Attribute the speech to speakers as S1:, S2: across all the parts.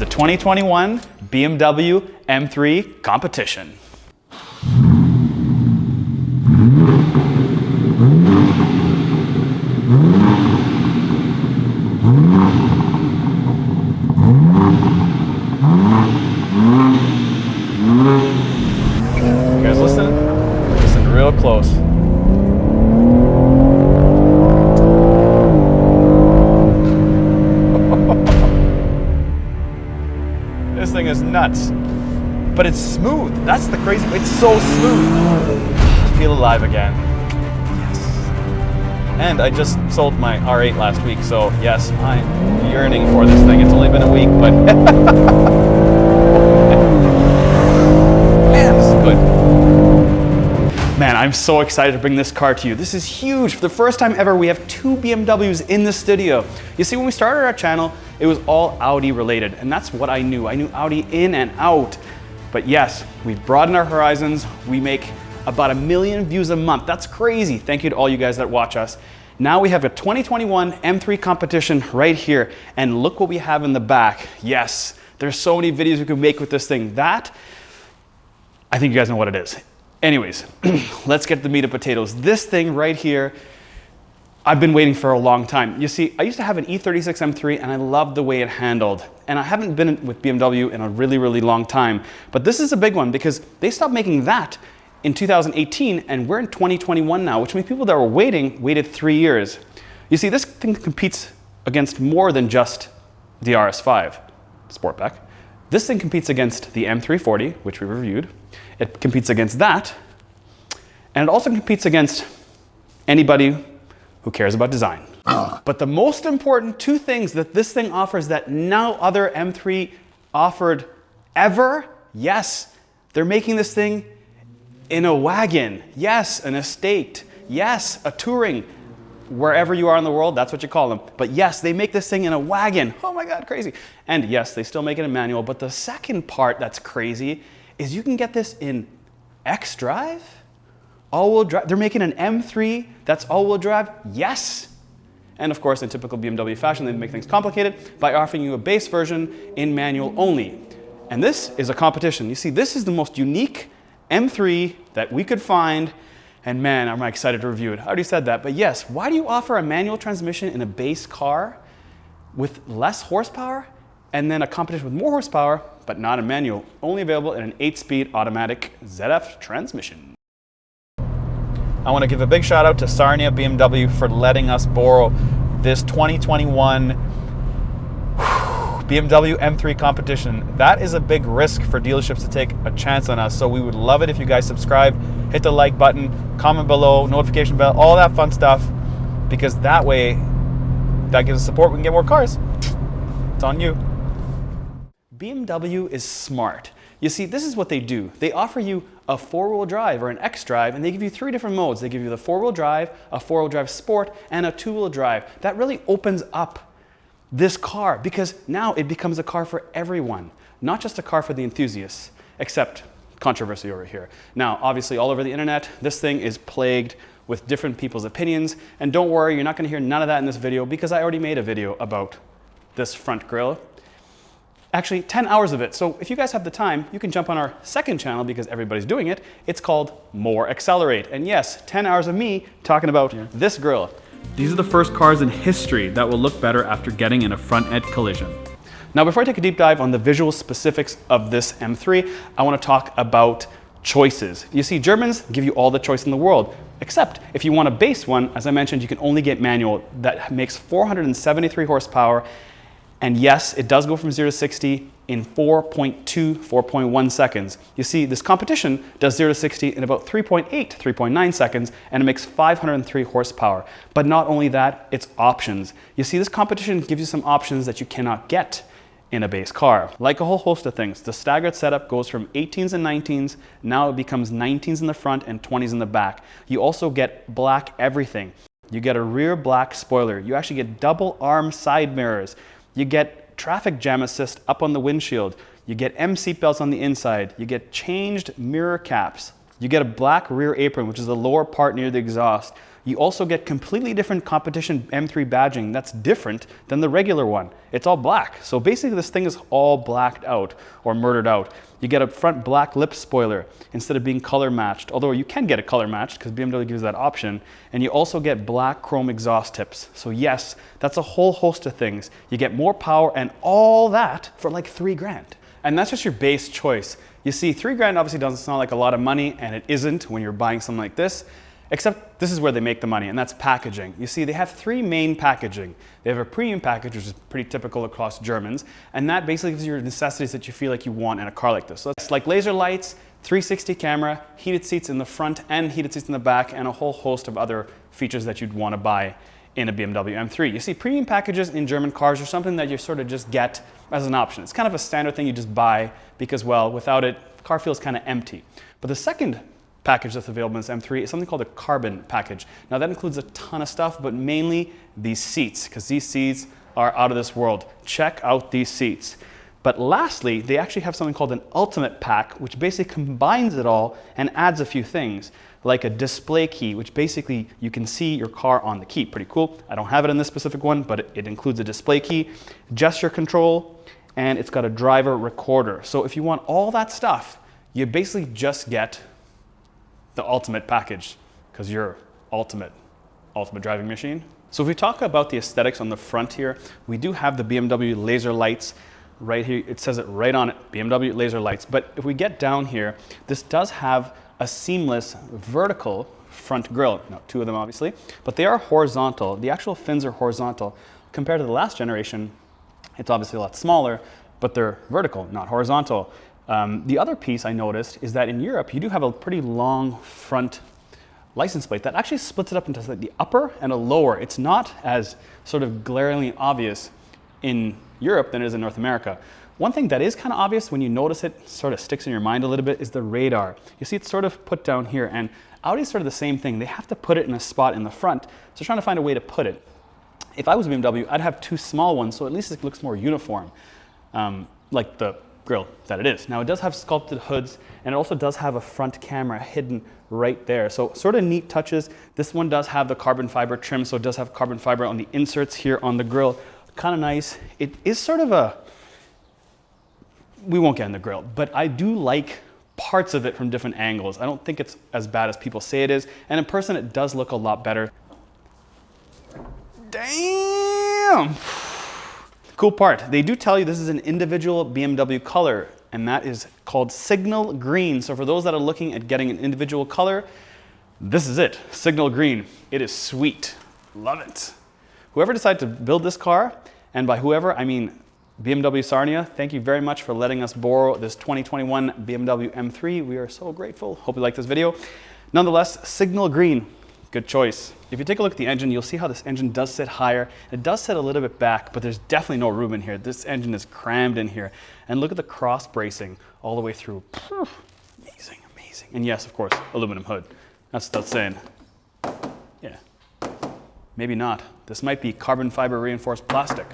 S1: the 2021 BMW M3 competition. You guys listen real close. This thing is nuts, but it's smooth. That's the crazy, it's so smooth. Feel alive again. Yes. And I just sold my R8 last week, so yes, I'm yearning for this thing. It's only been a week, but man, this is good. Man, I'm so excited to bring this car to you. This is huge. For the first time ever, we have two BMWs in the studio. You see, when we started our channel, it was all Audi related, and that's what I knew. I knew Audi in and out. But yes, we've broadened our horizons. We make about 1 million views a month. That's crazy. Thank you to all you guys that watch us. Now we have a 2021 M3 competition right here, and look what we have in the back. Yes, there's so many videos we could make with this thing. That, I think you guys know what it is. Anyways, let's get the meat and potatoes. This thing right here, I've been waiting for a long time. You see, I used to have an E36 M3 and I loved the way it handled. And I haven't been with BMW in a really, really long time. But this is a big one because they stopped making that in 2018 and we're in 2021 now, which means people that were waited 3 years. You see, this thing competes against more than just the RS5 Sportback. This thing competes against the M340, which we reviewed. It competes against that. And it also competes against anybody who cares about design. But the most important two things that this thing offers that no other M3 offered ever, yes, they're making this thing in a wagon. Yes, an estate. Yes, a touring. Wherever you are in the world, that's what you call them. But yes, they make this thing in a wagon. Oh my God, crazy. And yes, they still make it in manual. But the second part that's crazy is you can get this in X-Drive. All-wheel drive. They're making an M3 that's all-wheel drive. Yes. And of course, in typical BMW fashion, they make things complicated by offering you a base version in manual only. And this is a competition. You see, this is the most unique M3 that we could find. And man, am I excited to review it. I already said that, but yes, why do you offer a manual transmission in a base car with less horsepower and then a competition with more horsepower, but not a manual, only available in an 8-speed automatic ZF transmission? I want to give a big shout out to Sarnia BMW for letting us borrow this 2021 BMW M3 competition. That is a big risk for dealerships to take a chance on us. So we would love it if you guys subscribe, hit the like button, comment below, notification bell, all that fun stuff, because that way, that gives us support, we can get more cars. It's on you. BMW is smart. You see, this is what they do. They offer you a 4-wheel drive or an X-Drive, and they give you 3 different modes. They give you the 4-wheel drive, a 4-wheel drive Sport, and a 2-wheel drive. That really opens up this car because now it becomes a car for everyone, not just a car for the enthusiasts, except controversy over here. Now, obviously, all over the internet, this thing is plagued with different people's opinions, and don't worry, you're not gonna hear none of that in this video because I already made a video about this front grille. Actually, 10 hours of it. So if you guys have the time, you can jump on our second channel because everybody's doing it. It's called More Accelerate. And yes, 10 hours of me talking about this grille. These are the first cars in history that will look better after getting in a front-end collision. Now, before I take a deep dive on the visual specifics of this M3, I want to talk about choices. You see, Germans give you all the choice in the world, except if you want a base one, as I mentioned, you can only get manual. That makes 473 horsepower. And yes, it does go from 0 to 60 in 4.1 seconds. You see, this competition does 0 to 60 in about 3.9 seconds, and it makes 503 horsepower. But not only that, it's options. You see, this competition gives you some options that you cannot get in a base car, like a whole host of things. The staggered setup goes from 18s and 19s, now it becomes 19s in the front and 20s in the back. You also get black everything. You get a rear black spoiler. You actually get double arm side mirrors. You get traffic jam assist up on the windshield. You get M seat belts on the inside. You get changed mirror caps. You get a black rear apron, which is the lower part near the exhaust. You also get completely different competition M3 badging that's different than the regular one. It's all black. So basically this thing is all blacked out or murdered out. You get a front black lip spoiler instead of being color matched, although you can get it color matched because BMW gives that option. And you also get black chrome exhaust tips. So yes, that's a whole host of things. You get more power and all that for like $3,000. And that's just your base choice. You see, $3,000 obviously doesn't sound like a lot of money, and it isn't when you're buying something like this. Except this is where they make the money, and that's packaging. You see, they have three main packaging. They have a premium package, which is pretty typical across Germans, and that basically gives you your necessities that you feel like you want in a car like this. So it's like laser lights, 360 camera, heated seats in the front and heated seats in the back, and a whole host of other features that you'd want to buy in a BMW M3. You see, premium packages in German cars are something that you sort of just get as an option. It's kind of a standard thing you just buy because, well, without it, the car feels kind of empty. But the second package that's available in this M3 is something called a carbon package. Now that includes a ton of stuff, but mainly these seats, because these seats are out of this world. Check out these seats. But lastly, they actually have something called an ultimate pack, which basically combines it all and adds a few things, like a display key, which basically you can see your car on the key. Pretty cool. I don't have it in this specific one, but it includes a display key, gesture control, and it's got a driver recorder. So if you want all that stuff, you basically just get the ultimate package, because you're ultimate driving machine. So if we talk about the aesthetics on the front here, we do have the BMW laser lights right here. It says it right on it, BMW laser lights. But if we get down here, this does have a seamless vertical front grille. Now, two of them obviously, but they are horizontal. The actual fins are horizontal. Compared to the last generation, it's obviously a lot smaller, but they're vertical, not horizontal. The other piece I noticed is that in Europe, you do have a pretty long front license plate that actually splits it up into the upper and a lower. It's not as sort of glaringly obvious in Europe than it is in North America. One thing that is kind of obvious when you notice it, sort of sticks in your mind a little bit, is the radar. You see it's sort of put down here, and Audi's sort of the same thing. They have to put it in a spot in the front, so trying to find a way to put it. If I was BMW, I'd have two small ones, so at least it looks more uniform, like the grille that it is. Now it does have sculpted hoods, and it also does have a front camera hidden right there. So sort of neat touches. This one does have the carbon fiber trim, so it does have carbon fiber on the inserts here on the grille. Kind of nice. It is sort of a, we won't get in the grille, but I do like parts of it from different angles. I don't think it's as bad as people say it is, and in person it does look a lot better. Damn! Cool part, they do tell you this is an individual BMW color, and that is called Signal Green. So for those that are looking at getting an individual color, this is it, Signal Green. It is sweet, love it. Whoever decided to build this car, and by whoever, I mean BMW Sarnia, thank you very much for letting us borrow this 2021 BMW M3. We are so grateful. Hope you like this video. Nonetheless, Signal Green, good choice. If you take a look at the engine, you'll see how this engine does sit higher. It does sit a little bit back, but there's definitely no room in here. This engine is crammed in here. And look at the cross bracing all the way through. Amazing, amazing. And yes, of course, aluminum hood. That's saying, yeah, maybe not. This might be carbon fiber reinforced plastic.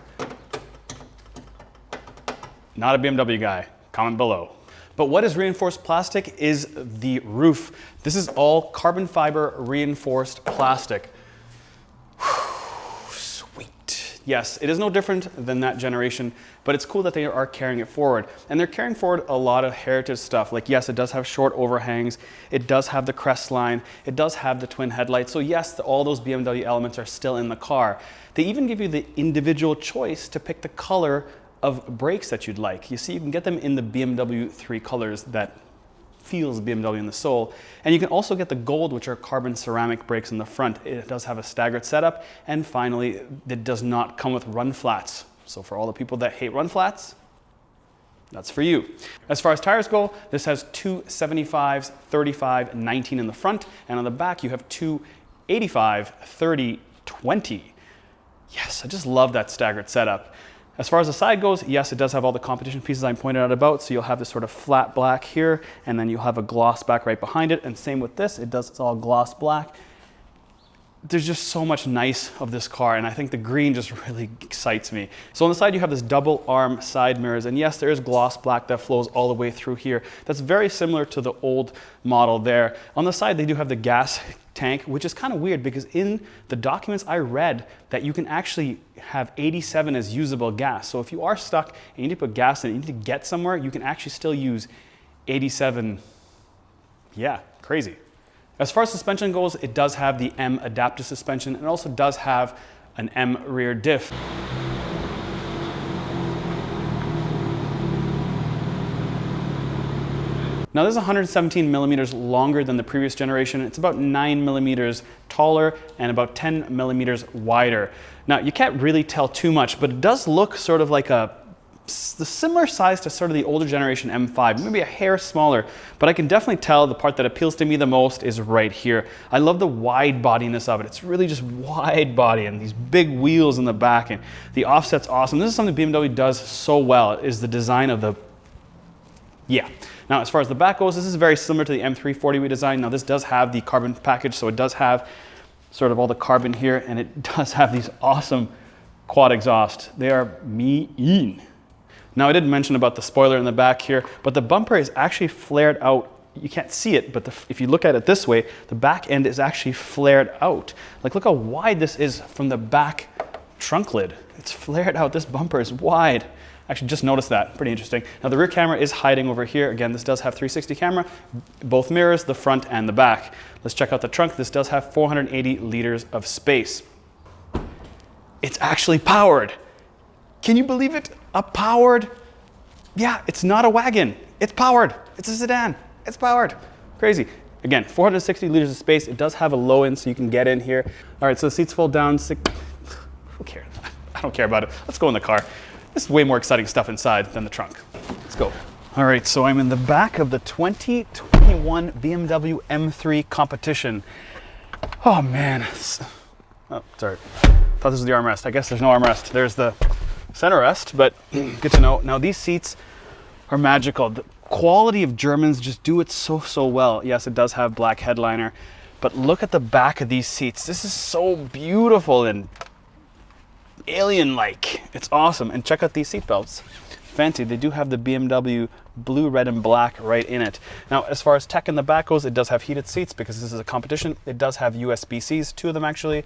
S1: Not a BMW guy, comment below. But what is reinforced plastic is the roof. This is all carbon fiber reinforced plastic. Sweet. Yes, it is no different than that generation, but it's cool that they are carrying it forward. And they're carrying forward a lot of heritage stuff. Like yes, it does have short overhangs. It does have the crest line. It does have the twin headlights. So yes, all those BMW elements are still in the car. They even give you the individual choice to pick the color of brakes that you'd like. You see, you can get them in the BMW 3 colors that feels BMW in the soul. And you can also get the gold, which are carbon ceramic brakes in the front. It does have a staggered setup. And finally, it does not come with run flats. So for all the people that hate run flats, that's for you. As far as tires go, this has two 75s, 35, 19 in the front. And on the back, you have two 85, 30, 20. Yes, I just love that staggered setup. As far as the side goes, yes, it does have all the competition pieces I pointed out about. So you'll have this sort of flat black here, and then you'll have a gloss back right behind it. And same with this, it's all gloss black. there's just so much nice of this car, and I think the green just really excites me. So on the side you have this double arm side mirrors, and yes, there is gloss black that flows all the way through here. That's very similar to the old model there. On the side they do have the gas tank, which is kind of weird because in the documents I read that you can actually have 87 as usable gas. So if you are stuck and you need to put gas in, you need to get somewhere, you can actually still use 87. Yeah, crazy. As far as suspension goes, it does have the M adaptive suspension, and it also does have an M rear diff. Now this is 117 millimeters longer than the previous generation. It's about 9 millimeters taller and about 10 millimeters wider. Now you can't really tell too much, but it does look sort of like the similar size to sort of the older generation M5, maybe a hair smaller, but I can definitely tell the part that appeals to me the most is right here. I love the wide bodiness of it. It's really just wide body and these big wheels in the back, and the offset's awesome. This is something BMW does so well, is the design of the, yeah. Now as far as the back goes, this is very similar to the M340 we designed. Now this does have the carbon package, so it does have sort of all the carbon here, and it does have these awesome quad exhaust. They are mean. Now I didn't mention about the spoiler in the back here, but the bumper is actually flared out. You can't see it, but if you look at it this way, the back end is actually flared out. Like look how wide this is from the back trunk lid. It's flared out, this bumper is wide. Actually just noticed that, pretty interesting. Now the rear camera is hiding over here. Again, this does have 360 camera, both mirrors, the front and the back. Let's check out the trunk. This does have 480 liters of space. It's actually powered. Can you believe it? A powered, yeah, it's not a wagon. It's powered. It's a sedan. It's powered. Crazy. Again, 460 liters of space. It does have a low end so you can get in here. All right, so the seats fold down. Who cares? I don't care about it. Let's go in the car. There's way more exciting stuff inside than the trunk. Let's go. All right, so I'm in the back of the 2021 BMW M3 competition. Oh man. Oh, sorry. Thought this was the armrest. I guess there's no armrest. There's the center rest, but good to know. Now these seats are magical. The quality of Germans just do it so well. Yes, it does have black headliner, but look at the back of these seats. This is so beautiful and alien-like. It's awesome. And check out these seat belts. Fancy. They do have the BMW blue, red, and black right in it. Now, as far as tech in the back goes, it does have heated seats because this is a competition. It does have USB-Cs, 2 of them actually.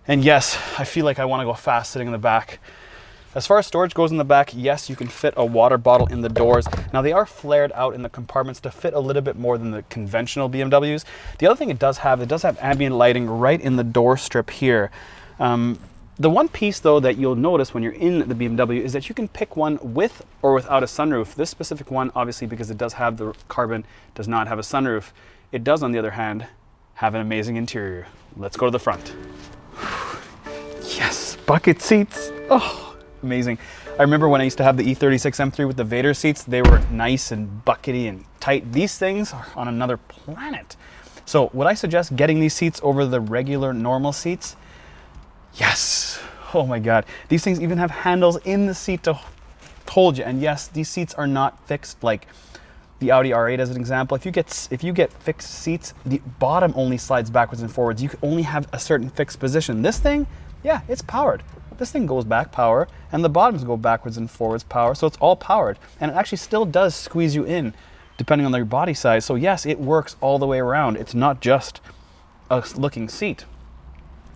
S1: And yes, I feel like I want to go fast sitting in the back. As far as storage goes in the back, yes, you can fit a water bottle in the doors. Now they are flared out in the compartments to fit a little bit more than the conventional BMWs. The other thing it does have ambient lighting right in the door strip here. The one piece though that you'll notice when you're in the BMW is that you can pick one with or without a sunroof. This specific one, obviously because it does have the carbon, does not have a sunroof. It does, on the other hand, have an amazing interior. Let's go to the front. Yes, bucket seats. Oh, amazing. I remember when I used to have the E36 M3 with the Vader seats, they were nice and buckety and tight. These things are on another planet. So would I suggest getting these seats over the regular normal seats? Yes. Oh my God. These things even have handles in the seat to hold you. And yes, these seats are not fixed like the Audi R8 as an example. If you get fixed seats, the bottom only slides backwards and forwards. You only have a certain fixed position. This thing, yeah, it's powered. This thing goes back power, and the bottoms go backwards and forwards power, so it's all powered. And it actually still does squeeze you in, depending on your body size. So yes, it works all the way around. It's not just a looking seat.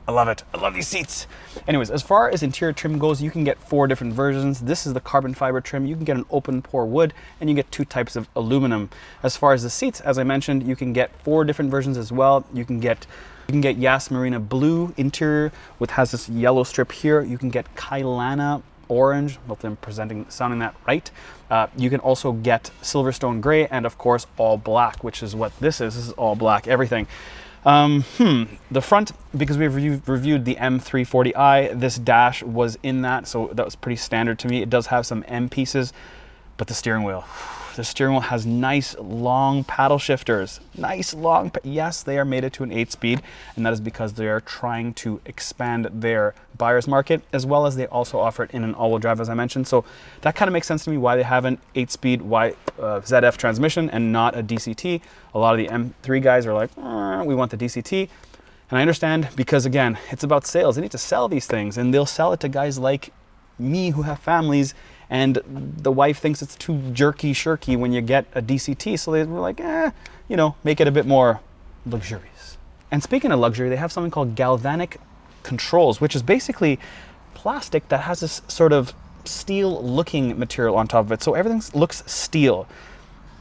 S1: I love it. I love these seats. Anyways, as far as interior trim goes, you can get 4 different versions. This is the carbon fiber trim. You can get an open pore wood, and you get 2 types of aluminum. As far as the seats, as I mentioned, you can get 4 different versions as well. You can get Yas Marina blue interior, which has this yellow strip here. You can get Kailana orange. Hopefully I'm sounding that right. You can also get Silverstone gray, and of course all black, which is what this is. This is all black, everything. The front, because we've reviewed the M340i, this dash was in that, so that was pretty standard to me. It does have some M pieces, but the steering wheel has nice long paddle shifters. Yes, they are made it to an 8-speed, and that is because they are trying to expand their buyer's market, as well as they also offer it in an all-wheel drive, as I mentioned. So that kind of makes sense to me why they have an 8-speed ZF transmission and not a DCT. A lot of the M3 guys are like, we want the DCT. And I understand because, again, it's about sales. They need to sell these things, and they'll sell it to guys like me who have families, and the wife thinks it's too shirky when you get a DCT. So they were like, you know, make it a bit more luxurious. And speaking of luxury, they have something called galvanic controls, which is basically plastic that has this sort of steel looking material on top of it. So everything looks steel,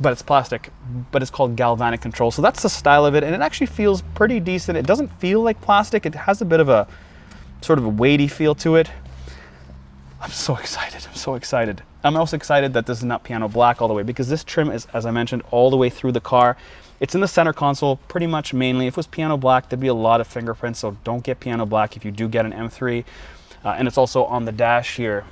S1: but it's plastic, but it's called galvanic control. So that's the style of it, and it actually feels pretty decent. It doesn't feel like plastic. It has a bit of a sort of a weighty feel to it. I'm so excited. I'm so excited. I'm also excited that this is not piano black all the way, because this trim is, as I mentioned, all the way through the car. It's in the center console pretty much mainly. If it was piano black, there'd be a lot of fingerprints, so don't get piano black if you do get an M3. And it's also on the dash here.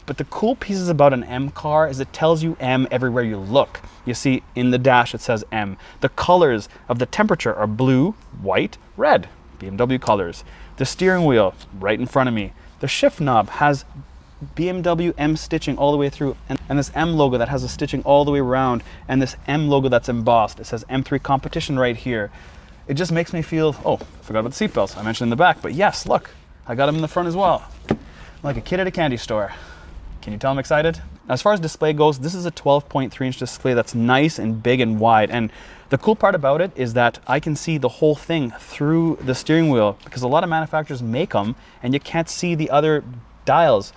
S1: But the cool pieces about an M car is it tells you M everywhere you look. You see in the dash it says M. The colors of the temperature are blue, white, red, BMW colors. The steering wheel right in front of me. The shift knob has BMW M stitching all the way through, and this M logo that has a stitching all the way around, and this M logo that's embossed. It says M3 competition right here. It just makes me feel, oh, I forgot about the seatbelts. I mentioned in the back, but yes, look, I got them in the front as well. Like a kid at a candy store. Can you tell I'm excited? As far as display goes, this is a 12.3-inch display that's nice and big and wide. And the cool part about it is that I can see the whole thing through the steering wheel, because a lot of manufacturers make them and you can't see the other dials.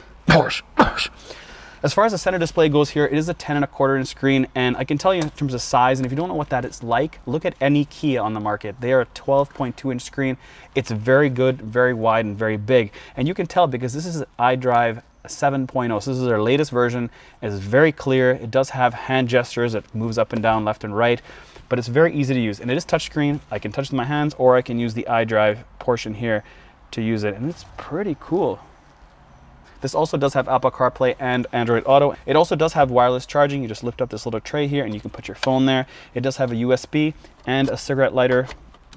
S1: As far as the center display goes here, it is a 10.25-inch screen, and I can tell you in terms of size, and if you don't know what that is like, look at any Kia on the market. They are a 12.2-inch screen. It's very good, very wide, and very big. And you can tell because this is iDrive 7.0, so this is their latest version. It's very clear. It does have hand gestures. It moves up and down, left and right, but it's very easy to use. And it is touchscreen. I can touch with my hands, or I can use the iDrive portion here to use it, and it's pretty cool. This also does have Apple CarPlay and Android Auto. It also does have wireless charging. You just lift up this little tray here and you can put your phone there. It does have a USB and a cigarette lighter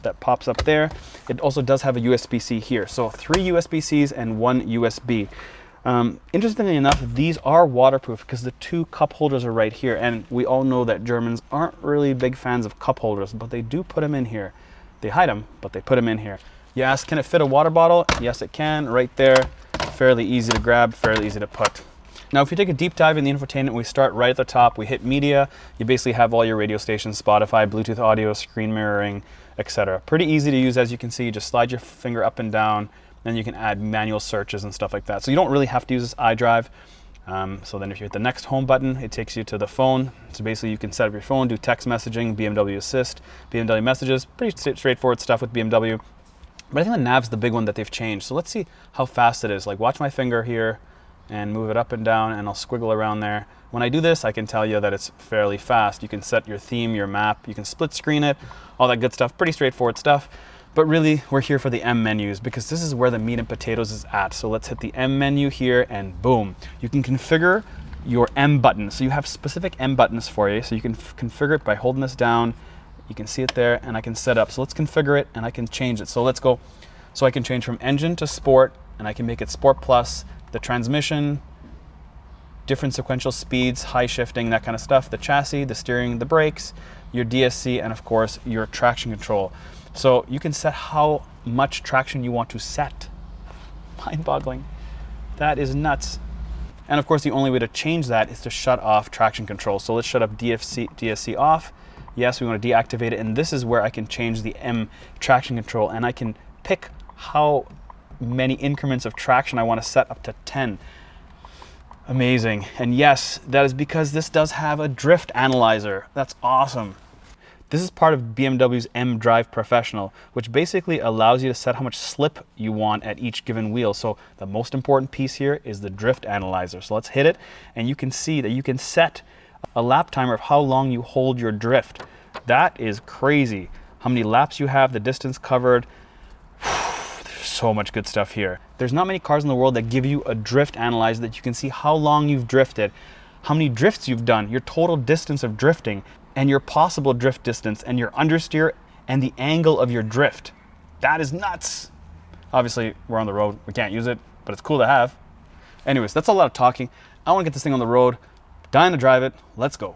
S1: that pops up there. It also does have a USB-C here. So 3 USB-Cs and 1 USB. Interestingly enough, these are waterproof because the 2 cup holders are right here. And we all know that Germans aren't really big fans of cup holders, but they do put them in here. They hide them, but they put them in here. You ask, can it fit a water bottle? Yes, it can, right there. Fairly easy to grab, fairly easy to put. Now, if you take a deep dive in the infotainment, we start right at the top. We hit media. You basically have all your radio stations, Spotify, Bluetooth audio, screen mirroring, etc. Pretty easy to use, as you can see. You just slide your finger up and down, and you can add manual searches and stuff like that. So you don't really have to use this iDrive. So then if you hit the next home button, it takes you to the phone. So basically you can set up your phone, do text messaging, BMW Assist, BMW Messages. Pretty straightforward stuff with BMW. But I think the nav's the big one that they've changed. So let's see how fast it is. Like, watch my finger here and move it up and down, and I'll squiggle around there. When I do this, I can tell you that it's fairly fast. You can set your theme, your map, you can split screen it, all that good stuff. Pretty straightforward stuff. But really, we're here for the M menus because this is where the meat and potatoes is at. So let's hit the M menu here, and boom. You can configure your M button. So you have specific M buttons for you. So you can configure it by holding this down. You can see it there, and I can set up. So let's configure it, and I can change it. So let's go. So I can change from engine to sport, and I can make it Sport Plus, the transmission, different sequential speeds, high shifting, that kind of stuff, the chassis, the steering, the brakes, your DSC, and of course, your traction control. So you can set how much traction you want to set. Mind-boggling. That is nuts. And of course, the only way to change that is to shut off traction control. So let's shut up DSC off. Yes, we want to deactivate it, and this is where I can change the M traction control, and I can pick how many increments of traction I want to set up to 10. Amazing. And yes, that is because this does have a drift analyzer. That's awesome. This is part of BMW's M Drive Professional, which basically allows you to set how much slip you want at each given wheel. So the most important piece here is the drift analyzer. So let's hit it, and you can see that you can set a lap timer of how long you hold your drift. That is crazy. How many laps you have, the distance covered. There's so much good stuff here. There's not many cars in the world that give you a drift analyzer that you can see how long you've drifted, how many drifts you've done, your total distance of drifting, and your possible drift distance, and your understeer, and the angle of your drift. That is nuts. Obviously, we're on the road. We can't use it, but it's cool to have. Anyways, that's a lot of talking. I want to get this thing on the road. Dying to drive it. Let's go.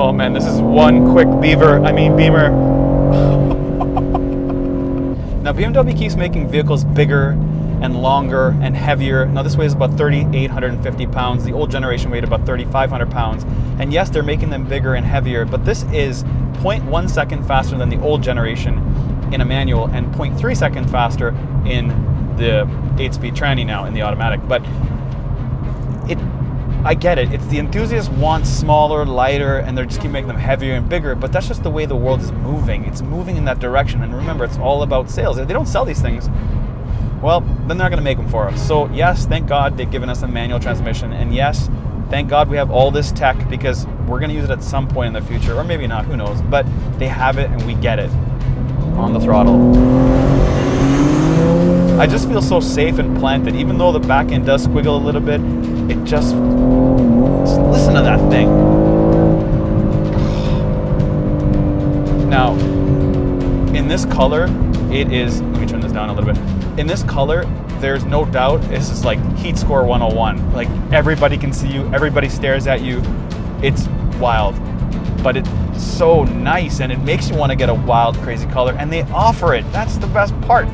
S1: Oh man, this is one quick Beamer. Now BMW keeps making vehicles bigger and longer and heavier. Now this weighs about 3,850 pounds. The old generation weighed about 3,500 pounds. And yes, they're making them bigger and heavier, but this is 0.1 second faster than the old generation in a manual and 0.3 second faster in the 8-speed tranny now in the automatic. But I get it. It's the enthusiasts want smaller, lighter, and they're just keep making them heavier and bigger, but that's just the way the world is moving. It's moving in that direction. And remember, it's all about sales. If they don't sell these things, well, then they're not going to make them for us. So yes, thank God they've given us a manual transmission. And yes, thank God we have all this tech, because we're going to use it at some point in the future, or maybe not, who knows. But they have it and we get it on the throttle. I just feel so safe and planted, even though the back end does squiggle a little bit. It just listen to that thing. Now, in this color, it is, let me turn this down a little bit. In this color, there's no doubt this is like heat score 101. Like everybody can see you, everybody stares at you. It's wild, but it's so nice and it makes you want to get a wild, crazy color, and they offer it. That's the best part.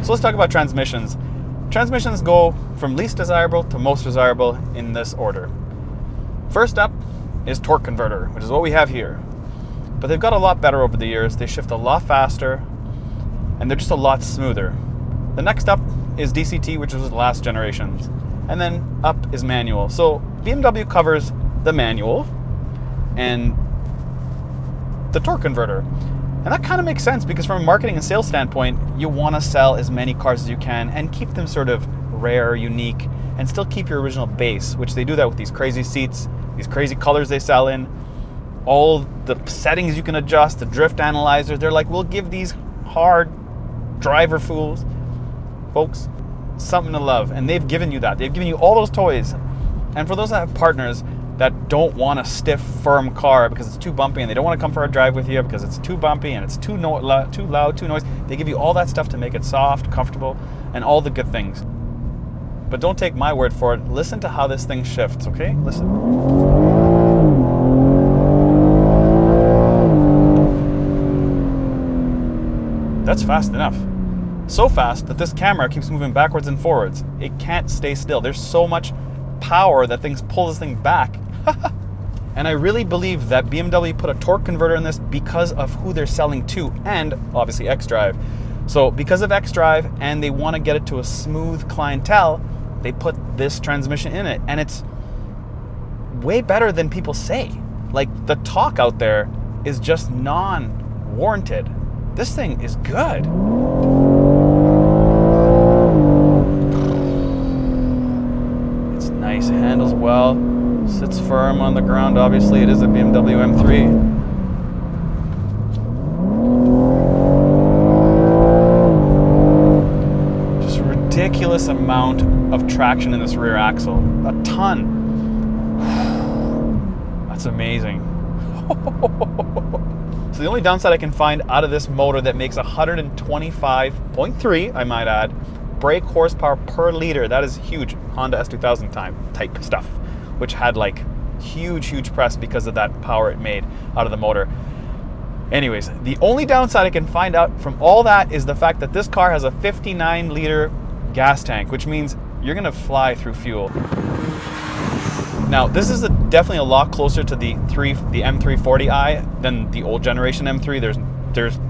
S1: So let's talk about transmissions. Transmissions go from least desirable to most desirable in this order. First up is torque converter, which is what we have here. But they've got a lot better over the years. They shift a lot faster and they're just a lot smoother. The next up is DCT, which was the last generations. And then up is manual. So BMW covers the manual and the torque converter. And that kind of makes sense, because from a marketing and sales standpoint, you want to sell as many cars as you can and keep them sort of rare, unique, and still keep your original base, which they do that with these crazy seats, these crazy colors they sell in, all the settings you can adjust, the drift analyzer. They're like, we'll give these hard driver fools, folks, something to love. And they've given you that. They've given you all those toys. And for those that have partners that don't want a stiff, firm car because it's too bumpy, and they don't want to come for a drive with you because it's too bumpy and it's too loud, too noisy, they give you all that stuff to make it soft, comfortable, and all the good things. But don't take my word for it. Listen to how this thing shifts, okay? Listen. That's fast enough. So fast that this camera keeps moving backwards and forwards. It can't stay still. There's so much power that things pull this thing back. And I really believe that BMW put a torque converter in this because of who they're selling to, and obviously xDrive. So because of xDrive, and they want to get it to a smooth clientele, they put this transmission in it, and it's way better than people say. Like, the talk out there is just non-warranted. This thing is good. It's nice, handles well, sits firm on the ground. Obviously, it is a BMW M3. Just a ridiculous amount of traction in this rear axle. A ton. That's amazing. So the only downside I can find out of this motor that makes 125.3, I might add, brake horsepower per liter. That is huge. Honda S2000 type stuff, which had like huge press because of that power it made out of the motor. Anyways, the only downside I can find out from all that is the fact that this car has a 59-liter gas tank, which means you're gonna fly through fuel. Now, this is definitely a lot closer to the M340i than the old generation M3. There's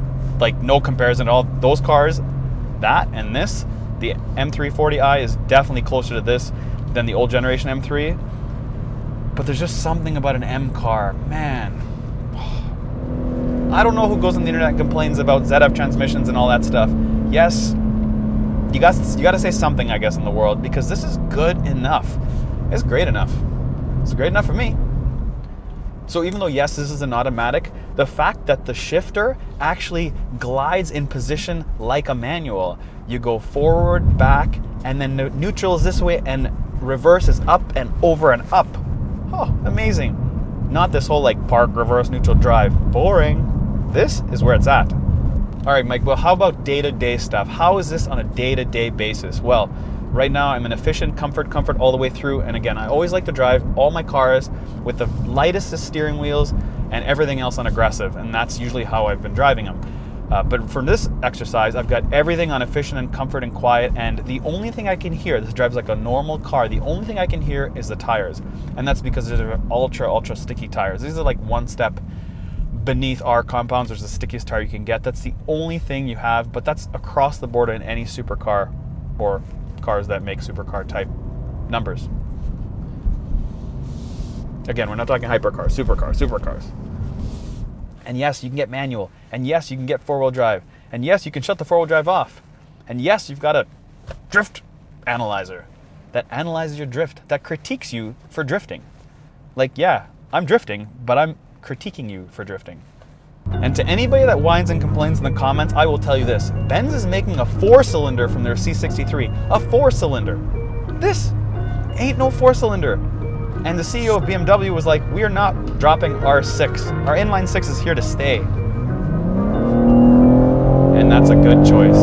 S1: like no comparison at all. Those cars, that and this, the M340i is definitely closer to this than the old generation M3. But there's just something about an M car, man. I don't know who goes on the internet and complains about ZF transmissions and all that stuff. Yes, you got to say something, I guess, in the world, because this is good enough. It's great enough. It's great enough for me. So even though, yes, this is an automatic, the fact that the shifter actually glides in position like a manual. You go forward, back, and then neutral is this way, and reverse is up and over and up. Oh, amazing. Not this whole like park, reverse, neutral, drive. Boring. This is where it's at. All right, Mike, well, how about day-to-day stuff? How is this on a day-to-day basis? Well, Right now I'm in efficient, comfort all the way through. And again, I always like to drive all my cars with the lightest of steering wheels and everything else on aggressive. And that's usually how I've been driving them. But for this exercise, I've got everything on efficient and comfort and quiet, and the only thing I can hear, this drives like a normal car, the only thing I can hear is the tires. And that's because they're ultra sticky tires. These are like one step beneath our compounds. There's the stickiest tire you can get. That's the only thing you have, but that's across the board in any supercar or cars that make supercar type numbers. Again, we're not talking hypercars, supercars. And yes, you can get manual. And yes, you can get four-wheel drive. And yes, you can shut the four-wheel drive off. And yes, you've got a drift analyzer that analyzes your drift, that critiques you for drifting. Like, yeah, I'm drifting, but I'm critiquing you for drifting. And to anybody that whines and complains in the comments, I will tell you this. Benz is making a 4-cylinder from their C63. A 4-cylinder. This ain't no 4-cylinder. And the CEO of BMW was like, we are not dropping our 6. Our inline 6 is here to stay. And that's a good choice.